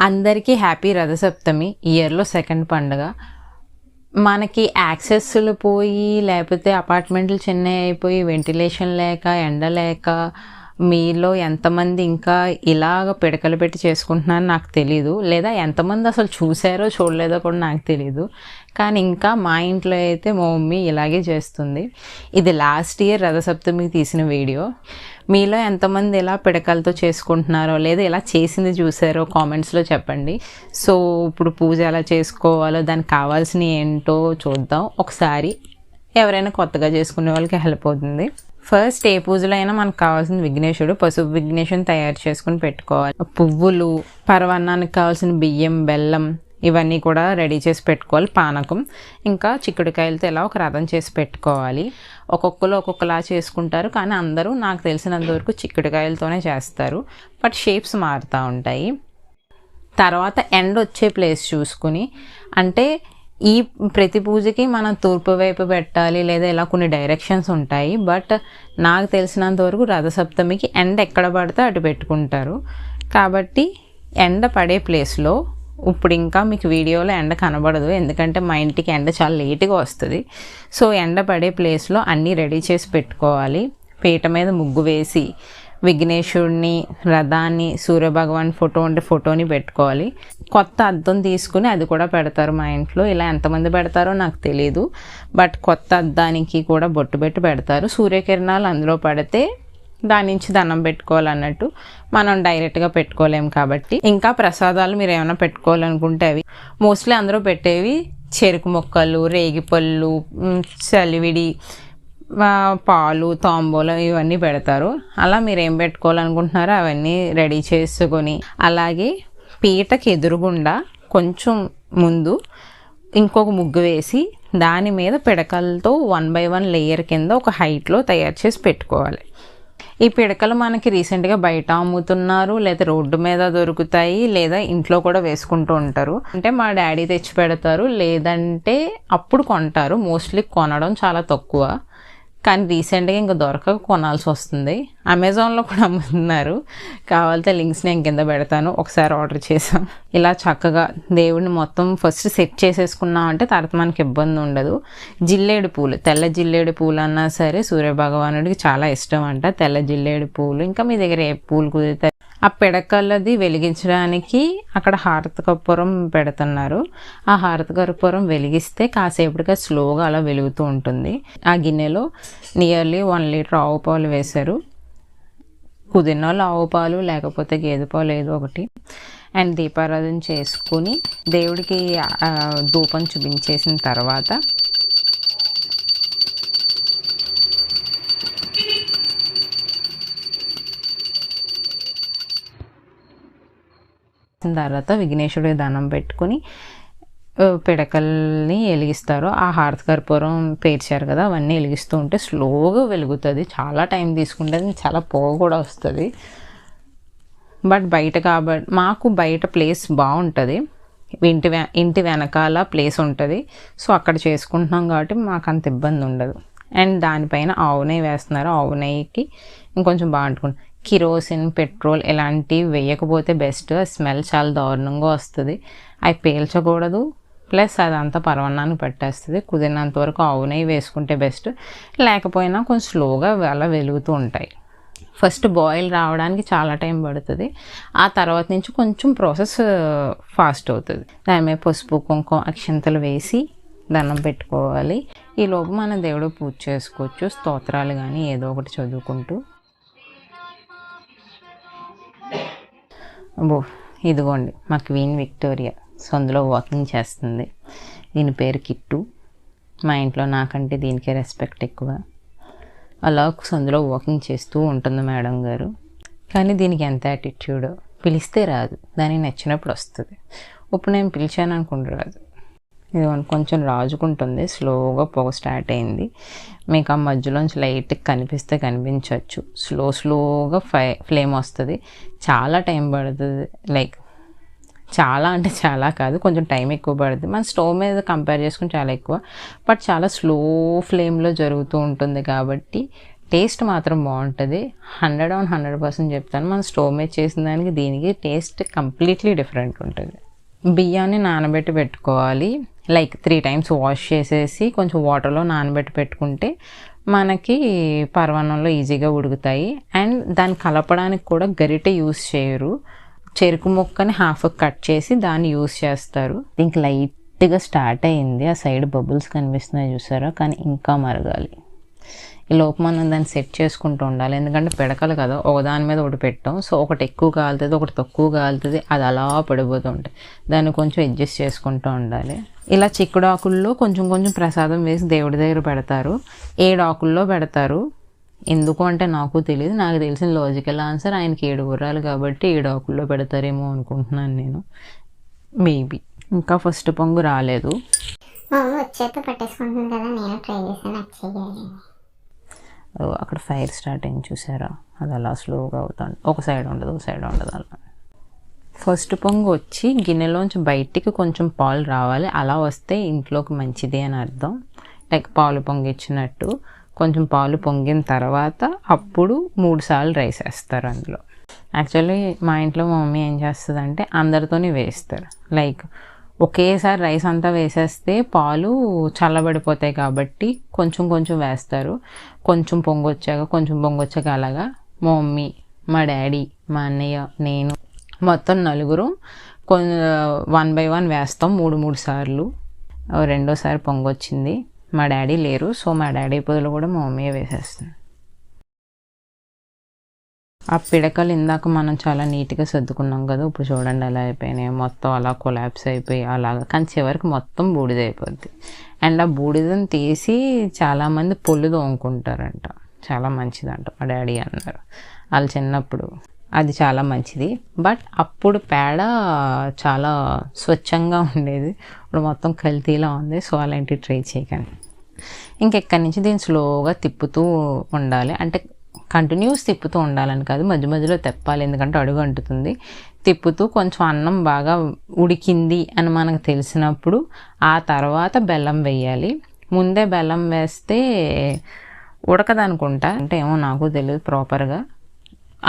అందరికీ హ్యాపీ రథసప్తమి. ఇయర్లో సెకండ్ పండుగ. మనకి యాక్సెస్లు పోయి, లేకపోతే అపార్ట్మెంట్లు చిన్నవి అయిపోయి, వెంటిలేషన్ లేక, ఎండ లేక, మీలో ఎంతమంది ఇంకా ఇలాగ పిడకలు పెట్టి చేసుకుంటున్నారో నాకు తెలీదు, లేదా ఎంతమంది అసలు చూసారో చూడలేదో కూడా నాకు తెలీదు. కానీ ఇంకా మా ఇంట్లో అయితే మా మమ్మీ ఇలాగే చేస్తుంది. ఇది లాస్ట్ ఇయర్ రథసప్తమికి తీసిన వీడియో. మీలో ఎంతమంది ఇలా పిడకలతో చేసుకుంటున్నారో, లేదా ఇలా చేసింది చూసారో కామెంట్స్లో చెప్పండి. సో ఇప్పుడు పూజ ఎలా చేసుకోవాలో, దానికి కావాల్సినవి ఏంటో చూద్దాం ఒకసారి. ఎవరైనా కొత్తగా చేసుకునే వాళ్ళకి హెల్ప్ అవుతుంది. ఫస్ట్ ఏ పూజలో అయినా మనకు కావాల్సిన విఘ్నేశుడు, పసుపు విఘ్నేశుని తయారు చేసుకుని పెట్టుకోవాలి. పువ్వులు, పరవన్నానికి కావాల్సిన బియ్యం, బెల్లం ఇవన్నీ కూడా రెడీ చేసి పెట్టుకోవాలి. పానకం, ఇంకా చిక్కుడుకాయలతో ఇలా ఒక రథం చేసి పెట్టుకోవాలి. ఒక్కొక్కరు ఒక్కొక్కలా చేసుకుంటారు, కానీ అందరూ నాకు తెలిసినంత వరకు చిక్కుడుకాయలతోనే చేస్తారు. బట్ షేప్స్ మారుతూ ఉంటాయి. తర్వాత ఎండ్ వచ్చే ప్లేస్ చూసుకుని, అంటే ఈ ప్రతి పూజకి మనం తూర్పు వైపు పెట్టాలి, లేదా ఇలా కొన్ని డైరెక్షన్స్ ఉంటాయి. బట్ నాకు తెలిసినంత వరకు రథసప్తమికి ఎండ ఎక్కడ పడితే అటు పెట్టుకుంటారు. కాబట్టి ఎండ పడే ప్లేస్లో, ఇప్పుడు ఇంకా మీకు వీడియోలో ఎండ కనబడదు ఎందుకంటే మా ఇంటికి ఎండ చాలా లేటుగా వస్తుంది. సో ఎండ పడే ప్లేస్లో అన్నీ రెడీ చేసి పెట్టుకోవాలి. పీట మీద ముగ్గు వేసి విఘ్నేశ్వరుడిని, రథాన్ని, సూర్యభగవాన్ ఫోటో ఉంటే ఫోటోని పెట్టుకోవాలి. కొత్త అద్దం తీసుకుని అది కూడా పెడతారు మా ఇంట్లో. ఇలా ఎంతమంది పెడతారో నాకు తెలీదు, బట్ కొత్త అద్దానికి కూడా బొట్టు పెట్టి పెడతారు. సూర్యకిరణాలు అందులో పడితే దాని నుంచి దండం పెట్టుకోవాలన్నట్టు. మనం డైరెక్ట్గా పెట్టుకోలేము కాబట్టి. ఇంకా ప్రసాదాలు మీరు ఏమైనా పెట్టుకోవాలనుకుంటే అవి మోస్ట్లీ అందరూ పెట్టేవి చెరుకు ముక్కలు, రేగిపళ్ళు, చలివిడి, పాలు, తాంబూలం ఇవన్నీ పెడతారు. అలా మీరు ఏం పెట్టుకోవాలనుకుంటున్నారో అవన్నీ రెడీ చేసుకొని, అలాగే పీటకి ఎదురుగుండా కొంచెం ముందు ఇంకొక ముగ్గు వేసి దాని మీద పిడకలతో 1 by 1 లేయర్ కింద ఒక హైట్లో తయారు చేసి పెట్టుకోవాలి. ఈ పిడకలు మనకి రీసెంట్గా బయట అమ్ముతున్నారు, లేదా రోడ్డు మీద దొరుకుతాయి, లేదా ఇంట్లో కూడా వేసుకుంటూ ఉంటారు. అంటే మా డాడీ తెచ్చి పెడతారు, లేదంటే అప్పుడు కొంటారు. మోస్ట్లీ కొనడం చాలా తక్కువ, కానీ రీసెంట్గా ఇంకా దొరకక కొనాల్సి వస్తుంది. అమెజాన్లో కూడా అమ్ముతున్నారు. కావాలంటే లింక్స్ నేను కింద పెడతాను. ఒకసారి ఆర్డర్ చేసాం. ఇలా చక్కగా దేవుడిని మొత్తం ఫస్ట్ సెట్ చేసేసుకున్నాం అంటే తర్వాత మనకి ఇబ్బంది ఉండదు. జిల్లేడు పూలు, తెల్ల జిల్లేడు పూలు అన్నా సరే సూర్యభగవానుడికి చాలా ఇష్టం అంట. తెల్ల జిల్లేడు పూలు, ఇంకా మీ దగ్గర ఏ పూలు కుదిరితే ఆ పిడకలది వెలిగించడానికి అక్కడ హారతి కర్పూరం పెడుతున్నారు. ఆ హారతి కర్పూరం వెలిగిస్తే కాసేపటిగా స్లోగా అలా వెలుగుతూ ఉంటుంది. ఆ గిన్నెలో నియర్లీ 1 లీటర్ ఆవు పాలు వేశారు. కుదిరిన వాళ్ళు ఆవు పాలు, లేకపోతే గేదె పాలు ఏదో ఒకటి. అండ్ దీపారాధన చేసుకుని దేవుడికి ధూపం చూపించేసిన తర్వాత విఘ్నేశ్వరుడికి దండం పెట్టుకుని పిడకల్ని వెలిగిస్తారు. ఆ హారతి కర్పూరం పేర్చారు కదా, అవన్నీ వెలిగిస్తూ ఉంటే స్లోగా వెలుగుతుంది. చాలా టైం తీసుకుంటుంది, చాలా పొగ కూడా వస్తుంది. బట్ బయట కాబట్టి మాకు బయట ప్లేస్ బాగుంటుంది. ఇంటి వెనకాల ప్లేస్ ఉంటుంది. సో అక్కడ చేసుకుంటున్నాం కాబట్టి మాకు అంత ఇబ్బంది ఉండదు. అండ్ దానిపైన ఆవు నెయ్యి వేస్తున్నారు. ఆవు నెయ్యికి ఇంకొంచెం బాగుంటుంది. కిరోసిన్, పెట్రోల్ ఇలాంటివి వేయకపోతే బెస్ట్. స్మెల్ చాలా దారుణంగా వస్తుంది. అవి పేల్చకూడదు, ప్లస్ అదంతా పరవన్నానికి పట్టేస్తుంది. కుదిరినంత వరకు ఆవు నెయ్యి వేసుకుంటే బెస్ట్. లేకపోయినా కొంచెం స్లోగా అలా వెలుగుతూ ఉంటాయి. ఫస్ట్ బాయిల్ రావడానికి చాలా టైం పడుతుంది. ఆ తర్వాత నుంచి కొంచెం ప్రాసెస్ ఫాస్ట్ అవుతుంది. దాని మీద పసుపు, కుంకుమ, అక్షంతలు వేసి దండం పెట్టుకోవాలి. ఈలోపు మన దేవుడు పూజ చేసుకోవచ్చు. స్తోత్రాలు కానీ ఏదో ఒకటి చదువుకుంటూ. ఇదిగోండి మా క్వీన్ విక్టోరియా సందులో వాకింగ్ చేస్తుంది. దీని పేరు కిట్టు. మా ఇంట్లో నాకంటే దీనికే రెస్పెక్ట్ ఎక్కువ. అలా సందులో వాకింగ్ చేస్తూ ఉంటుంది మేడం గారు. కానీ దీనికి ఎంత యాటిట్యూడో, పిలిస్తే రాదు, దానికి నచ్చినప్పుడు వస్తుంది. ఇప్పుడు నేను పిలిచాను అనుకుంటూ రాదు. ఇది కొంచెం రాజుకుంటుంది. స్లోగా పొగ స్టార్ట్ అయింది. మీకు ఆ మధ్యలోంచి లైట్ కనిపిస్తే కనిపించవచ్చు. స్లోగా ఫ్లేమ్ వస్తుంది. చాలా టైం పడుతుంది. లైక్ చాలా అంటే చాలా కాదు, కొంచెం టైం ఎక్కువ పడుతుంది. మన స్టవ్ మీద కంపేర్ చేసుకుని చాలా ఎక్కువ. బట్ చాలా స్లో ఫ్లేమ్లో జరుగుతూ ఉంటుంది కాబట్టి టేస్ట్ మాత్రం బాగుంటుంది. 100% చెప్తాను. మనం స్టవ్ మీద చేసిన దానికి దీనికి టేస్ట్ కంప్లీట్లీ డిఫరెంట్ ఉంటుంది. బియ్యాన్ని నానబెట్టి పెట్టుకోవాలి. లైక్ 3 times వాష్ చేసేసి కొంచెం వాటర్లో నానబెట్టి పెట్టుకుంటే మనకి పరమాన్నంలో ఈజీగా ఉడుకుతాయి. అండ్ దాన్ని కలపడానికి కూడా గరిటె యూస్ చేయరు. చెరుకు ముక్కని హాఫ్ కట్ చేసి దాన్ని యూస్ చేస్తారు. ఇంక లైట్గా స్టార్ట్ అయింది. ఆ సైడ్ బబుల్స్ కనిపిస్తున్నాయి చూసారా, కానీ ఇంకా మరగాలి. ఈ లోపు మనం దాన్ని సెట్ చేసుకుంటూ ఉండాలి. ఎందుకంటే పిడకలు కదా, ఒకదాని మీద ఒకటి పెట్టాం. సో ఒకటి ఎక్కువ కాలుతుంది, ఒకటి తక్కువ కాలుతుంది, అది అలా పడిపోతూ ఉంటుంది. దాన్ని కొంచెం అడ్జస్ట్ చేసుకుంటూ ఉండాలి. ఇలా చిక్కుడు ఆకుల్లో కొంచెం కొంచెం ప్రసాదం వేసి దేవుడి దగ్గర పెడతారు. 7 ఆకుల్లో పెడతారు. ఎందుకు అంటే నాకు తెలియదు. నాకు తెలిసిన లాజికల్ ఆన్సర్ ఆయనకి 7 గుర్రాలు కాబట్టి 7 ఆకుల్లో పెడతారేమో అనుకుంటున్నాను నేను. మేబీ. ఇంకా ఫస్ట్ పొంగు రాలేదు. వచ్చేతో పట్టేసుకుంటుంది కదా, నేను ట్రై చేశాను, నాకు చెయ్యాలి. అక్కడ ఫైర్ స్టార్ట్ అయింది చూసారా, అది అలా స్లోగా అవుతుంది. ఒక సైడ్ ఉండదు, ఒక సైడ్ ఉండదు. అలా ఫస్ట్ పొంగు వచ్చి గిన్నెలోంచి బయటికి కొంచెం పాలు రావాలి. అలా వస్తే ఇంట్లోకి మంచిది అని అర్థం. లైక్ పాలు పొంగిచ్చినట్టు. కొంచెం పాలు పొంగిన తర్వాత అప్పుడు 3 సార్లు రైస్ వేస్తారు అందులో. యాక్చువల్లీ మా ఇంట్లో మా మమ్మీ ఏం చేస్తుందంటే అందరితోనే వేస్తారు. లైక్ ఒకేసారి రైస్ అంతా వేసేస్తే పాలు చల్లబడిపోతాయి కాబట్టి కొంచెం కొంచెం వేస్తారు. కొంచెం పొంగొచ్చాక అలాగా మా మమ్మీ, మా డాడీ, మా అన్నయ్య, నేను మొత్తం 4 1 by 1 వేస్తాం 3 సార్లు. రెండోసారి పొంగొచ్చింది. మా డాడీ లేరు, సో మా డాడీ పొదలు కూడా మా మమ్మీ వేసేస్తుంది. ఆ పిడకలు ఇందాక మనం చాలా నీట్గా సర్దుకున్నాం కదా, ఇప్పుడు చూడండి ఎలా అయిపోయినాయి. మొత్తం అలా కొలాప్స్ అయిపోయి అలాగా. కానీ చివరికి మొత్తం బూడిద అయిపోద్ది. అండ్ ఆ బూడిదని తీసి చాలామంది పొల్లు తోముకుంటారంట. చాలా మంచిదంట మా డాడీ అన్నారు వాళ్ళు చిన్నప్పుడు. అది చాలా మంచిది. బట్ అప్పుడు పేడ చాలా స్వచ్ఛంగా ఉండేది. ఇప్పుడు మొత్తం కల్తీలా ఉంది. సో అలాంటివి ట్రై చేయకండి. ఇంకెక్కడి నుంచి దీన్ని స్లోగా తిప్పుతూ ఉండాలి. అంటే కంటిన్యూస్ తిప్పుతూ ఉండాలని కాదు, మధ్య మధ్యలో తెప్పాలి. ఎందుకంటే అడుగు అంటుతుంది. తిప్పుతూ కొంచెం అన్నం బాగా ఉడికింది అని మనకు తెలిసినప్పుడు ఆ తర్వాత బెల్లం వేయాలి. ముందే బెల్లం వేస్తే ఉడకదనుకుంటా, అంటే ఏమో నాకు తెలియదు ప్రాపర్గా.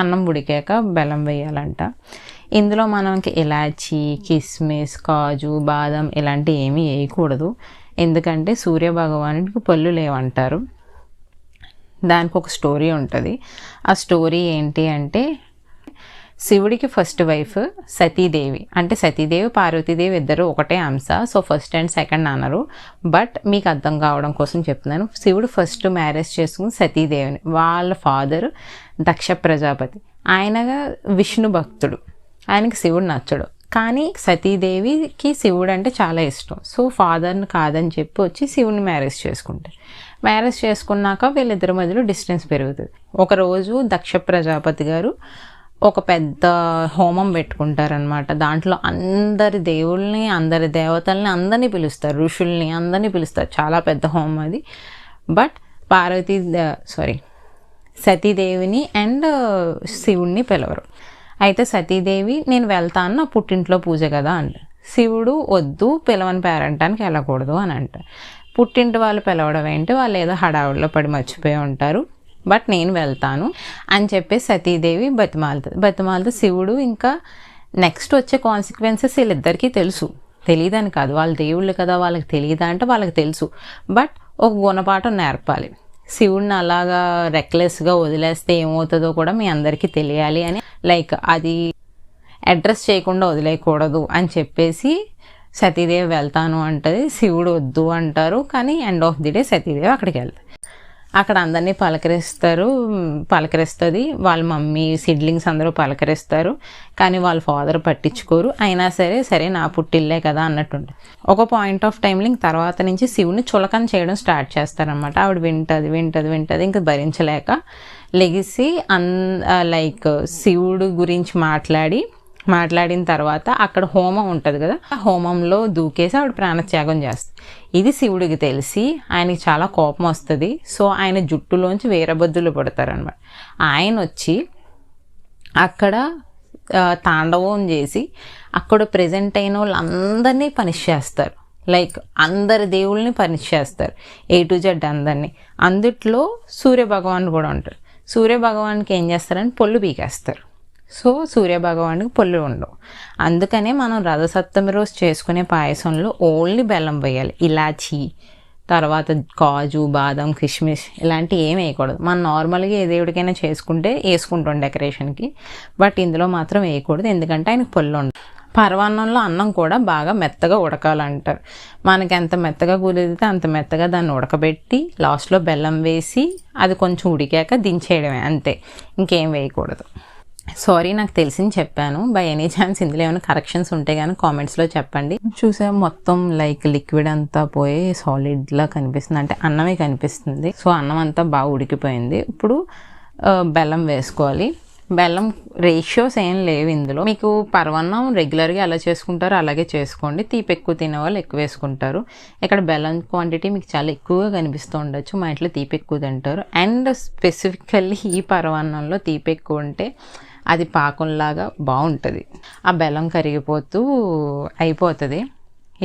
అన్నం ఉడికాక బెల్లం వేయాలంట. ఇందులో మనకి ఇలాచీ, కిస్మిస్, కాజు, బాదం ఇలాంటివి ఏమీ వేయకూడదు. ఎందుకంటే సూర్య భగవానుడికి పళ్ళు లేవంటారు. దానికి ఒక స్టోరీ ఉంటుంది. ఆ స్టోరీ ఏంటి అంటే, శివుడికి ఫస్ట్ వైఫ్ సతీదేవి. అంటే సతీదేవి, పార్వతీదేవి ఇద్దరు ఒకటే అంశ. సో ఫస్ట్ అండ్ సెకండ్ అన్నారు. బట్ మీకు అర్థం కావడం కోసం చెప్తున్నాను. శివుడు ఫస్ట్ మ్యారేజ్ చేసుకుని సతీదేవిని. వాళ్ళ ఫాదర్ దక్ష ప్రజాపతి. ఆయనగా విష్ణు భక్తుడు. ఆయనకి శివుడు నచ్చడు. కానీ సతీదేవికి శివుడు అంటే చాలా ఇష్టం. సో ఫాదర్ని కాదని చెప్పి వచ్చి శివుని మ్యారేజ్ చేసుకుంటారు. మ్యారేజ్ చేసుకున్నాక వీళ్ళిద్దరి మధ్యలో డిస్టెన్స్ పెరుగుతుంది. ఒకరోజు దక్ష ప్రజాపతి గారు ఒక పెద్ద హోమం పెట్టుకుంటారనమాట. దాంట్లో అందరి దేవుల్ని, అందరి దేవతల్ని అందరినీ పిలుస్తారు, ఋషుల్ని అందరినీ పిలుస్తారు. చాలా పెద్ద హోమం అది. బట్ సతీదేవిని అండ్ శివుణ్ణి పిలవరు. అయితే సతీదేవి నేను వెళ్తాను, నా పుట్టింట్లో పూజ కదా అంట. శివుడు వద్దు, పిలవని పేరంటానికి వెళ్ళకూడదు అని అంట. పుట్టింటి వాళ్ళు పిలవడం ఏంటి, వాళ్ళు ఏదో హడావుడిలో పడి మర్చిపోయి ఉంటారు. బట్ నేను వెళ్తాను అని చెప్పి సతీదేవి బతిమాలతో శివుడు ఇంకా నెక్స్ట్ వచ్చే కాన్సిక్వెన్సెస్ వీళ్ళిద్దరికీ తెలుసు. తెలియదని కాదు, వాళ్ళ దేవుళ్ళు కదా, వాళ్ళకి తెలియదా అంటే వాళ్ళకి తెలుసు. బట్ ఒక గుణపాఠం నేర్పాలి. శివుడిని అలాగా రెక్లెస్గా వదిలేస్తే ఏమవుతుందో కూడా మీ అందరికీ తెలియాలి అని, లైక్ అది అడ్రస్ చేయకుండా వదిలేయకూడదు అని చెప్పేసి సతీదేవి వెళ్తాను అంటది. శివుడు వద్దు అంటారు. కానీ end of the day Satidevi అక్కడికి వెళ్తారు. అక్కడ అందరినీ పలకరిస్తుంది. వాళ్ళ మమ్మీ, సిడ్లింగ్స్ అందరూ పలకరిస్తారు. కానీ వాళ్ళ ఫాదర్ పట్టించుకోరు. అయినా సరే నా పుట్టిల్లే కదా అన్నట్టుంటుంది. ఒక పాయింట్ ఆఫ్ టైంలో ఇంక తర్వాత నుంచి శివుని చులకన చేయడం స్టార్ట్ చేస్తారనమాట. ఆవిడ వింటది ఇంకా భరించలేక లెగిసి లైక్ శివుడు గురించి మాట్లాడిన తర్వాత అక్కడ హోమం ఉంటుంది కదా, ఆ హోమంలో దూకేసి ఆవిడ ప్రాణత్యాగం చేస్తుంది. ఇది శివుడికి తెలిసి ఆయనకి చాలా కోపం వస్తుంది. సో ఆయన జుట్టులోంచి వీరభద్రులు పడతారనమాట. ఆయన వచ్చి అక్కడ తాండవం చేసి అక్కడ ప్రెజెంట్ అయిన వాళ్ళందరినీ పనిష్ చేస్తారు. లైక్ అందరి దేవుళ్ళని పనిష్ చేస్తారు, A to Z అందరినీ. అందుట్లో సూర్యభగవాన్ కూడా ఉంటారు. సూర్యభగవాన్కి ఏం చేస్తారంటే పొల్లు పీకేస్తారు. సో సూర్యభగవానికి పొల్లు ఉండవు. అందుకనే మనం రథసప్తమి రోజు చేసుకునే పాయసంలో ఓన్లీ బెల్లం వేయాలి. ఇలాచీ, తర్వాత కాజు, బాదం, కిష్మిష్ ఇలాంటివి ఏం వేయకూడదు. మనం నార్మల్గా ఏ దేవుడికైనా చేసుకుంటే వేసుకుంటాం డెకరేషన్కి, బట్ ఇందులో మాత్రం వేయకూడదు, ఎందుకంటే ఆయనకు పొల్లు ఉండదు. పరవాన్నంలో అన్నం కూడా బాగా మెత్తగా ఉడకాలంటారు. మనకి ఎంత మెత్తగా కుదిరితే అంత మెత్తగా దాన్ని ఉడకబెట్టి లాస్ట్లో బెల్లం వేసి అది కొంచెం ఉడికాక దించేయడమే, అంతే, ఇంకేం వేయకూడదు. సారీ, నాకు తెలిసింది చెప్పాను. బై ఎనీ ఛాన్స్ ఇందులో ఏమైనా కరెక్షన్స్ ఉంటే కానీ కామెంట్స్లో చెప్పండి. చూసా మొత్తం లైక్ లిక్విడ్ అంతా పోయి సాలిడ్లా కనిపిస్తుంది, అంటే అన్నమే కనిపిస్తుంది. సో అన్నం అంతా బాగా ఉడికిపోయింది. ఇప్పుడు బెల్లం వేసుకోవాలి. బెల్లం రేషియోస్ ఏం లేవు ఇందులో. మీకు పరవన్నం రెగ్యులర్గా ఎలా చేసుకుంటారో అలాగే చేసుకోండి. తీపి ఎక్కువ తినే వాళ్ళు ఎక్కువ వేసుకుంటారు. ఇక్కడ బెల్లం క్వాంటిటీ మీకు చాలా ఎక్కువగా కనిపిస్తూ ఉండొచ్చు. మా ఇంట్లో తీపి ఎక్కువ తింటారు. అండ్ స్పెసిఫికల్లీ ఈ పరవన్నంలో తీపి ఎక్కువ ఉంటే అది పాకంలాగా బాగుంటుంది. ఆ బెల్లం కరిగిపోతూ అయిపోతుంది.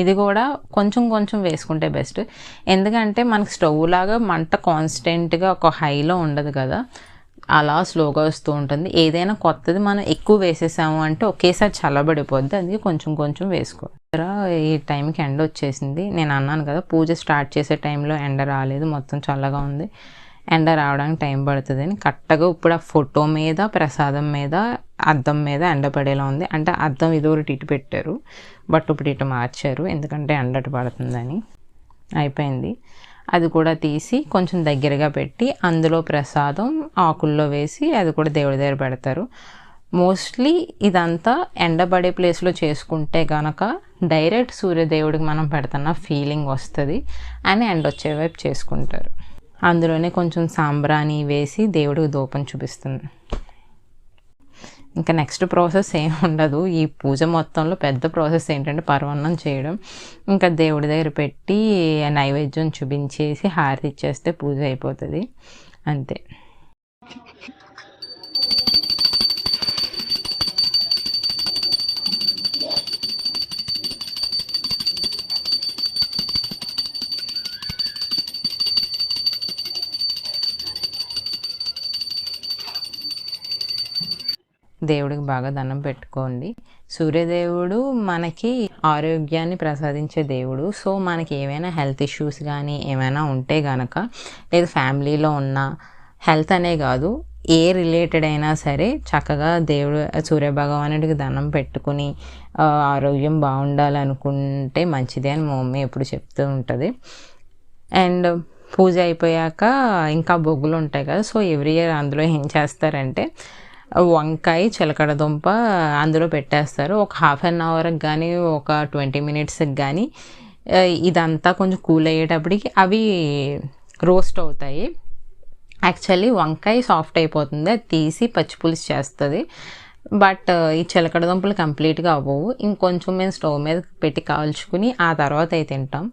ఇది కూడా కొంచెం కొంచెం వేసుకుంటే బెస్ట్, ఎందుకంటే మనకు స్టవ్ లాగా మంట కాన్స్టెంట్గా ఒక హైలో ఉండదు కదా, అలా స్లోగా వస్తూ ఉంటుంది. ఏదైనా కొత్తది మనం ఎక్కువ వేసేసాము అంటే ఒకేసారి చల్లబడిపోద్ది, అందుకే కొంచెం కొంచెం వేసుకో. ఈ టైంకి ఎండ వచ్చేసింది. నేను అన్నాను కదా పూజ స్టార్ట్ చేసే టైంలో ఎండ రాలేదు, మొత్తం చల్లగా ఉంది. ఎండ రావడానికి టైం పడుతుంది అని కరెక్ట్గా ఇప్పుడు ఆ ఫోటో మీద, ప్రసాదం మీద, అద్దం మీద ఎండ పడేలా ఉంది. అంటే అద్దం ఇదొకటి ఇటు పెట్టారు, బట్ ఇప్పుడు ఇటు మార్చారు ఎందుకంటే ఎండ అటు పడుతుందని. అయిపోయింది. అది కూడా తీసి కొంచెం దగ్గరగా పెట్టి అందులో ప్రసాదం ఆకుల్లో వేసి అది కూడా దేవుడి దగ్గర పెడతారు. మోస్ట్లీ ఇదంతా ఎండబడే ప్లేస్లో చేసుకుంటే కనుక డైరెక్ట్ సూర్యదేవుడికి మనం పెడుతున్న ఫీలింగ్ వస్తుంది అని ఎండ వచ్చే వైపు చేసుకుంటారు. అందులోనే కొంచెం సాంబ్రాణి వేసి దేవుడికి ధూపం చూపిస్తుంది. ఇంకా నెక్స్ట్ ప్రాసెస్ ఏం ఉండదు. ఈ పూజ మొత్తంలో పెద్ద ప్రాసెస్ ఏంటంటే పరమాన్నం చేయడం. ఇంకా దేవుడి దగ్గర పెట్టి నైవేద్యం చూపించేసి హారతి ఇచ్చేస్తే పూజ అయిపోతుంది, అంతే. దేవుడికి బాగా దండం పెట్టుకోండి. సూర్యదేవుడు మనకి ఆరోగ్యాన్ని ప్రసాదించే దేవుడు. సో మనకి ఏమైనా హెల్త్ ఇష్యూస్ కానీ ఏమైనా ఉంటే గనక, లేదా ఫ్యామిలీలో ఉన్న హెల్త్ అనే కాదు ఏ రిలేటెడ్ అయినా సరే చక్కగా దేవుడు సూర్యభగవానుడికి దండం పెట్టుకుని ఆరోగ్యం బాగుండాలనుకుంటే మంచిదే అని మా మమ్మీ ఎప్పుడు చెప్తూ ఉంటుంది. అండ్ పూజ అయిపోయాక ఇంకా బొగ్గులు ఉంటాయి కదా, సో ఎవ్రీ ఇయర్ అందులో ఏం చేస్తారంటే వంకాయ, చిలకడదుంప అందులో పెట్టేస్తారు. ఒక హాఫ్ అన్ అవర్కి కానీ ఒక 20 minutesకి కానీ ఇదంతా కొంచెం కూల్ అయ్యేటప్పటికి అవి రోస్ట్ అవుతాయి. యాక్చువల్లీ వంకాయ సాఫ్ట్ అయిపోతుంది, అది తీసి పచ్చిపులుసు చేస్తుంది. బట్ ఈ చిలకడదుంపలు కంప్లీట్గా అవ్వవు. ఇంకొంచెం మేము స్టవ్ మీద పెట్టి కాల్చుకుని ఆ తర్వాత అయితే తింటాం.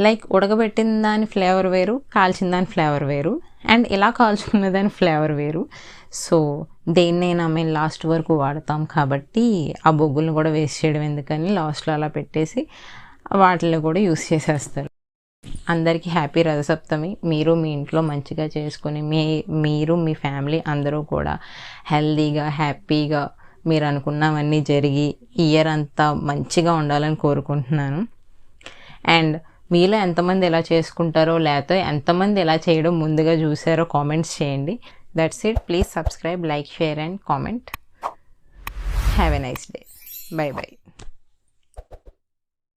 లైక్ ఉడకబెట్టిన దాని ఫ్లేవర్ వేరు, కాల్చిన దాని ఫ్లేవర్ వేరు, అండ్ ఇలా కాల్చుకున్న దాని ఫ్లేవర్ వేరు. సో దేన్నైనా మేము లాస్ట్ వరకు వాడతాం కాబట్టి ఆ బొగ్గులను కూడా వేస్ట్ చేయడం ఎందుకని లాస్ట్లో అలా పెట్టేసి వాటిని కూడా యూస్ చేసేస్తారు. అందరికీ హ్యాపీ రథసప్తమి. మీరు మీ ఇంట్లో మంచిగా చేసుకుని మీరు మీ ఫ్యామిలీ అందరూ కూడా హెల్తీగా హ్యాపీగా మీరు అనుకున్నవన్నీ జరిగి ఇయర్ అంతా మంచిగా ఉండాలని కోరుకుంటున్నాను. అండ్ మీలో ఎంతమంది ఎలా చేసుకుంటారో లేకపోతే ఎంతమంది ఎలా చేయడం ముందుగా చూసారో కామెంట్స్ చేయండి. That's it. Please subscribe, like, share and comment. Have a nice day. By by.